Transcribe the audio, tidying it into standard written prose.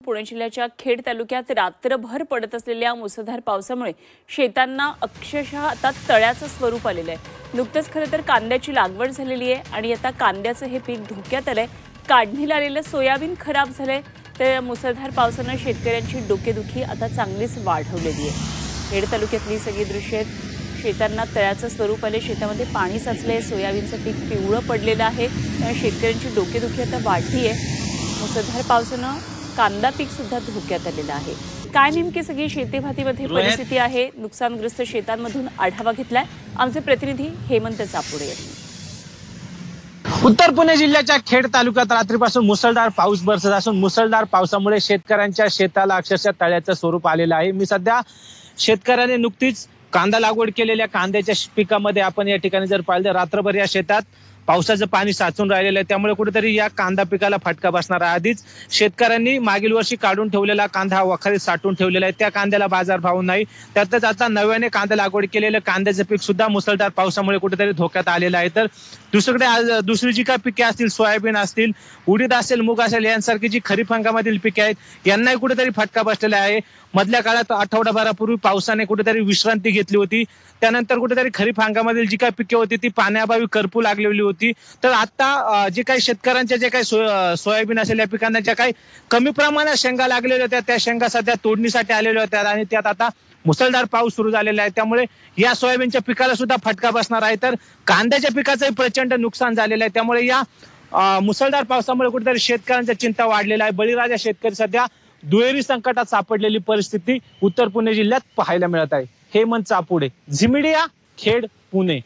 पुणे जिल्ह्याच्या खेड तालुक्यात रात्रभर पडत असलेल्या मुसळधार पावसामुळे शेतांना अक्षरशः आता तळ्याचं स्वरूप आलेलं आहे। नुकतंच खरं तर कांद्याची लागवड झालेली आहे आणि आता कांद्याचं हे पीक धोक्यात आलंय। काढणीला आलेलं सोयाबीन खराब झालंय, तर मुसळधार पावसानं शेतकऱ्यांची डोकेदुखी आता चांगलीच वाढवलेली आहे। खेड तालुक्यातली सगळी दृश्ये आहेत। शेतांना तळ्याचं स्वरूप आले, शेतामध्ये पाणी साचलंय, सोयाबीनचं पीक पिवळं पडलेलं आहे, त्यामुळे शेतकऱ्यांची डोकेदुखी आता वाढली आहे। मुसळधार पावसानं कांदा पीक सुद्धा धोक्यात आलेलं आहे। काय नेमकी सगळी शेतीभातीमध्ये परिस्थिती आहे, नुकसानग्रस्त शेतांमधून आढावा घेतलाय आमचे प्रतिनिधी हेमंत चापुडे यांनी। उत्तर पुणे जिल्ह्याच्या खेड तालुक्यात रात्रीपासून मुसळधार पाऊस बरसत असून मुसळधार पावसामुळे शेतकऱ्यांच्या शेताला अक्षरशः तळ्याचं स्वरूप आलेलं आहे। मी सध्या शेतकऱ्याने नुकतीच कांदा लागवड केलेल्या कांद्याच्या पिकामध्ये आपण या ठिकाणी जर पाहिलं तर रात्रभर या शेतात पावसाचं पाणी साचून राहिलेलं आहे, त्यामुळे कुठेतरी या कांदा पिकाला फटका बसणार आहे। आधीच शेतकऱ्यांनी मागील वर्षी काढून ठेवलेला कांदा वखारीत साठवून ठेवलेला आहे, त्या कांद्याला बाजारभाव नाही। त्यातच आता नव्याने कांदा लागवड केलेलं कांद्याचं पीक सुद्धा मुसळधार पावसामुळे कुठेतरी धोक्यात आलेलं आहे। तर दुसरीकडे दुसरी जी काही पिके असतील, सोयाबीन असतील, उडीद असेल, मूग असेल, यांसारखी जी खरीप हंगामातील पिके आहेत यांनाही कुठेतरी फटका बसलेला आहे। मधल्या काळात आठवडाभरापूर्वी पावसाने कुठेतरी विश्रांती घेतली होती, त्यानंतर कुठेतरी खरीप हंगामातील जी काही पिके होती ती पाण्याअभावी करपू लागलेली होती। तर आता जे काही शेतकऱ्यांच्या जे काही सोयाबीन असेल या पिकांना ज्या काही कमी प्रमाणात शेंगा लागलेल्या होत्या त्या शेंगा सध्या तोडणीसाठी आलेल्या होत्या आणि त्यात आता मुसळधार पाऊस सुरू झालेला आहे, त्यामुळे या सोयाबीनच्या पिकाला सुद्धा फटका बसणार आहे। तर कांद्याच्या पिकाचंही प्रचंड नुकसान झालेलं आहे, त्यामुळे या मुसळधार पावसामुळे कुठेतरी शेतकऱ्यांची चिंता वाढलेली आहे। बळीराजा शेतकरी सध्या दुहेरी संकटात सापडलेली परिस्थिती उत्तर पुणे जिल्ह्यात पाहायला मिळत आहे। Hemant Chapude, Zee Media, Khed, Pune.